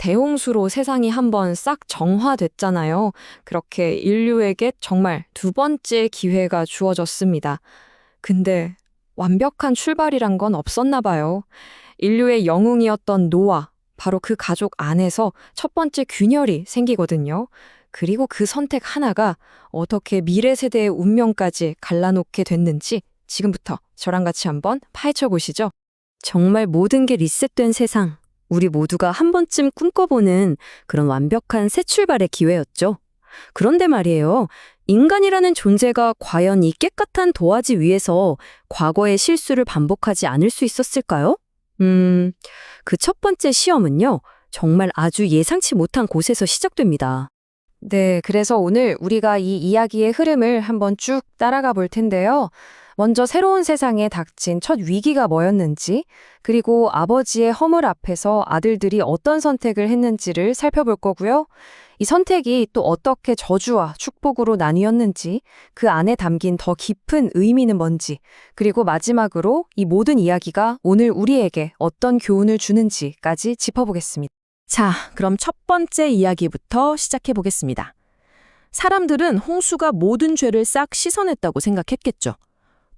대홍수로 세상이 한번 싹 정화됐잖아요. 그렇게 인류에게 정말 두 번째 기회가 주어졌습니다. 근데 완벽한 출발이란 건 없었나 봐요. 인류의 영웅이었던 노아, 바로 그 가족 안에서 첫 번째 균열이 생기거든요. 그리고 그 선택 하나가 어떻게 미래 세대의 운명까지 갈라놓게 됐는지 지금부터 저랑 같이 한번 파헤쳐 보시죠. 정말 모든 게 리셋된 세상. 우리 모두가 한 번쯤 꿈꿔보는 그런 완벽한 새 출발의 기회였죠. 그런데 말이에요. 인간이라는 존재가 과연 이 깨끗한 도화지 위에서 과거의 실수를 반복하지 않을 수 있었을까요? 그 첫 번째 시험은요. 정말 아주 예상치 못한 곳에서 시작됩니다. 네, 그래서 오늘 우리가 이 이야기의 흐름을 한번 쭉 따라가 볼 텐데요. 먼저 새로운 세상에 닥친 첫 위기가 뭐였는지, 그리고 아버지의 허물 앞에서 아들들이 어떤 선택을 했는지를 살펴볼 거고요. 이 선택이 또 어떻게 저주와 축복으로 나뉘었는지, 그 안에 담긴 더 깊은 의미는 뭔지, 그리고 마지막으로 이 모든 이야기가 오늘 우리에게 어떤 교훈을 주는지까지 짚어보겠습니다. 자, 그럼 첫 번째 이야기부터 시작해 보겠습니다. 사람들은 홍수가 모든 죄를 싹 씻어냈다고 생각했겠죠.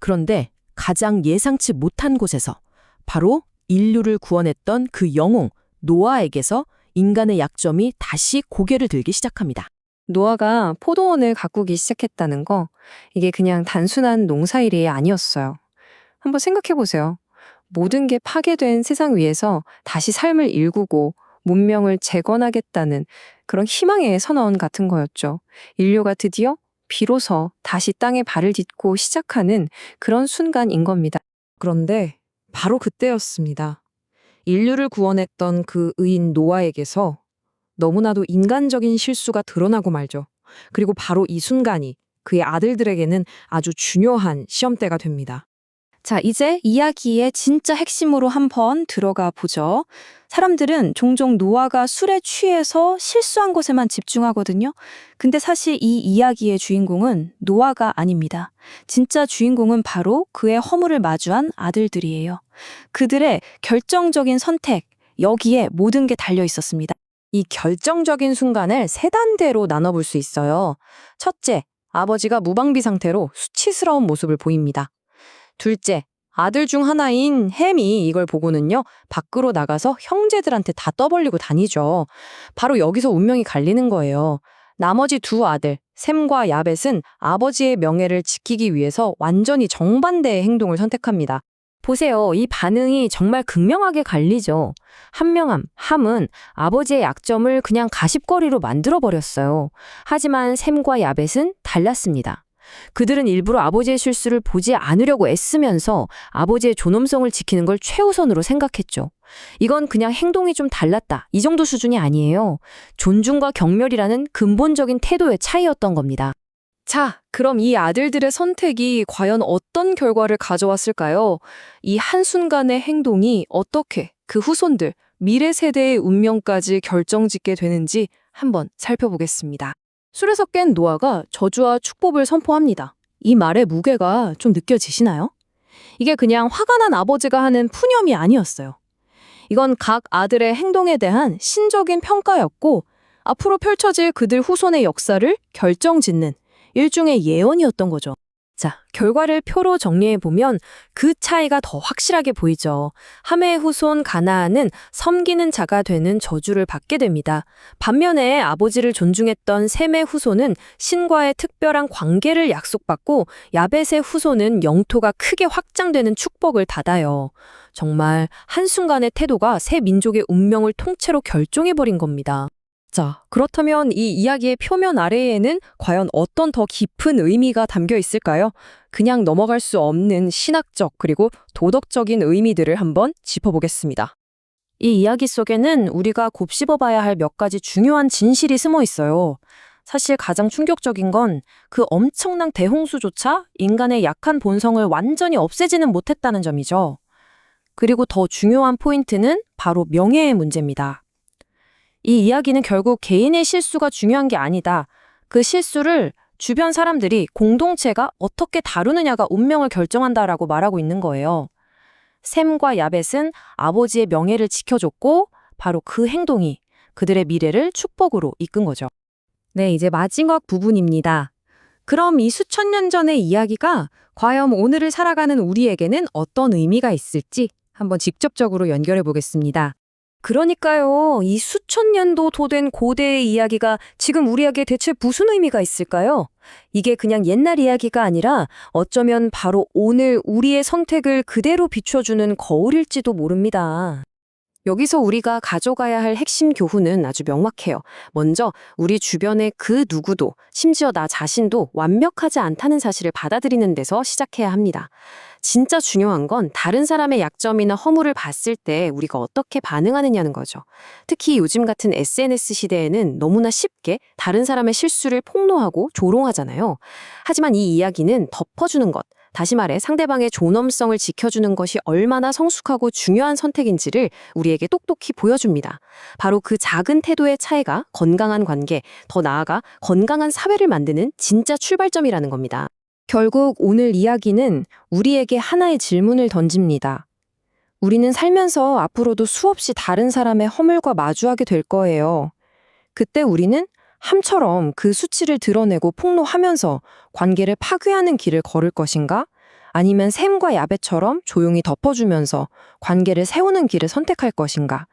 그런데 가장 예상치 못한 곳에서 바로 인류를 구원했던 그 영웅 노아에게서 인간의 약점이 다시 고개를 들기 시작합니다. 노아가 포도원을 가꾸기 시작했다는 거, 이게 그냥 단순한 농사일이 아니었어요. 한번 생각해 보세요. 모든 게 파괴된 세상 위에서 다시 삶을 일구고 문명을 재건하겠다는 그런 희망의 선언 같은 거였죠. 인류가 드디어 비로소 다시 땅에 발을 딛고 시작하는 그런 순간인 겁니다. 그런데 바로 그때였습니다. 인류를 구원했던 그 의인 노아에게서 너무나도 인간적인 실수가 드러나고 말죠. 그리고 바로 이 순간이 그의 아들들에게는 아주 중요한 시험대가 됩니다. 자, 이제 이야기의 진짜 핵심으로 한번 들어가 보죠. 사람들은 종종 노아가 술에 취해서 실수한 것에만 집중하거든요. 근데 사실 이 이야기의 주인공은 노아가 아닙니다. 진짜 주인공은 바로 그의 허물을 마주한 아들들이에요. 그들의 결정적인 선택, 여기에 모든 게 달려 있었습니다. 이 결정적인 순간을 세 단계로 나눠볼 수 있어요. 첫째, 아버지가 무방비 상태로 수치스러운 모습을 보입니다. 둘째, 아들 중 하나인 햄이 이걸 보고는요, 밖으로 나가서 형제들한테 다 떠벌리고 다니죠. 바로 여기서 운명이 갈리는 거예요. 나머지 두 아들, 셈과 야벳은 아버지의 명예를 지키기 위해서 완전히 정반대의 행동을 선택합니다. 보세요. 이 반응이 정말 극명하게 갈리죠. 함은 아버지의 약점을 그냥 가십거리로 만들어버렸어요. 하지만 셈과 야벳은 달랐습니다. 그들은 일부러 아버지의 실수를 보지 않으려고 애쓰면서 아버지의 존엄성을 지키는 걸 최우선으로 생각했죠. 이건 그냥 행동이 좀 달랐다, 이 정도 수준이 아니에요. 존중과 경멸이라는 근본적인 태도의 차이였던 겁니다. 자, 그럼 이 아들들의 선택이 과연 어떤 결과를 가져왔을까요? 이 한순간의 행동이 어떻게 그 후손들, 미래 세대의 운명까지 결정짓게 되는지 한번 살펴보겠습니다. 술에서 깬 노아가 저주와 축복을 선포합니다. 이 말의 무게가 좀 느껴지시나요? 이게 그냥 화가 난 아버지가 하는 푸념이 아니었어요. 이건 각 아들의 행동에 대한 신적인 평가였고, 앞으로 펼쳐질 그들 후손의 역사를 결정짓는 일종의 예언이었던 거죠. 자, 결과를 표로 정리해보면 그 차이가 더 확실하게 보이죠. 함의 후손 가나안은 섬기는 자가 되는 저주를 받게 됩니다. 반면에 아버지를 존중했던 셈의 후손은 신과의 특별한 관계를 약속받고, 야벳의 후손은 영토가 크게 확장되는 축복을 받아요. 정말 한순간의 태도가 새 민족의 운명을 통째로 결정해버린 겁니다. 자, 그렇다면 이 이야기의 표면 아래에는 과연 어떤 더 깊은 의미가 담겨 있을까요? 그냥 넘어갈 수 없는 신학적 그리고 도덕적인 의미들을 한번 짚어보겠습니다. 이 이야기 속에는 우리가 곱씹어봐야 할 몇 가지 중요한 진실이 숨어 있어요. 사실 가장 충격적인 건 그 엄청난 대홍수조차 인간의 약한 본성을 완전히 없애지는 못했다는 점이죠. 그리고 더 중요한 포인트는 바로 명예의 문제입니다. 이 이야기는 결국 개인의 실수가 중요한 게 아니다. 그 실수를 주변 사람들이, 공동체가 어떻게 다루느냐가 운명을 결정한다라고 말하고 있는 거예요. 셈과 야벳은 아버지의 명예를 지켜줬고, 바로 그 행동이 그들의 미래를 축복으로 이끈 거죠. 네, 이제 마지막 부분입니다. 그럼 이 수천 년 전의 이야기가 과연 오늘을 살아가는 우리에게는 어떤 의미가 있을지 한번 직접적으로 연결해 보겠습니다. 그러니까요, 이 수천 년도 도된 고대의 이야기가 지금 우리에게 대체 무슨 의미가 있을까요? 이게 그냥 옛날 이야기가 아니라 어쩌면 바로 오늘 우리의 선택을 그대로 비춰주는 거울일지도 모릅니다. 여기서 우리가 가져가야 할 핵심 교훈은 아주 명확해요. 먼저 우리 주변의 그 누구도, 심지어 나 자신도 완벽하지 않다는 사실을 받아들이는 데서 시작해야 합니다. 진짜 중요한 건 다른 사람의 약점이나 허물을 봤을 때 우리가 어떻게 반응하느냐는 거죠. 특히 요즘 같은 SNS 시대에는 너무나 쉽게 다른 사람의 실수를 폭로하고 조롱하잖아요. 하지만 이 이야기는 덮어주는 것, 다시 말해 상대방의 존엄성을 지켜주는 것이 얼마나 성숙하고 중요한 선택인지를 우리에게 똑똑히 보여줍니다. 바로 그 작은 태도의 차이가 건강한 관계, 더 나아가 건강한 사회를 만드는 진짜 출발점이라는 겁니다. 결국 오늘 이야기는 우리에게 하나의 질문을 던집니다. 우리는 살면서 앞으로도 수없이 다른 사람의 허물과 마주하게 될 거예요. 그때 우리는 함처럼 그 수치를 드러내고 폭로하면서 관계를 파괴하는 길을 걸을 것인가? 아니면 샘과 야벳처럼 조용히 덮어주면서 관계를 세우는 길을 선택할 것인가?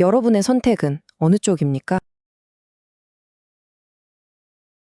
여러분의 선택은 어느 쪽입니까?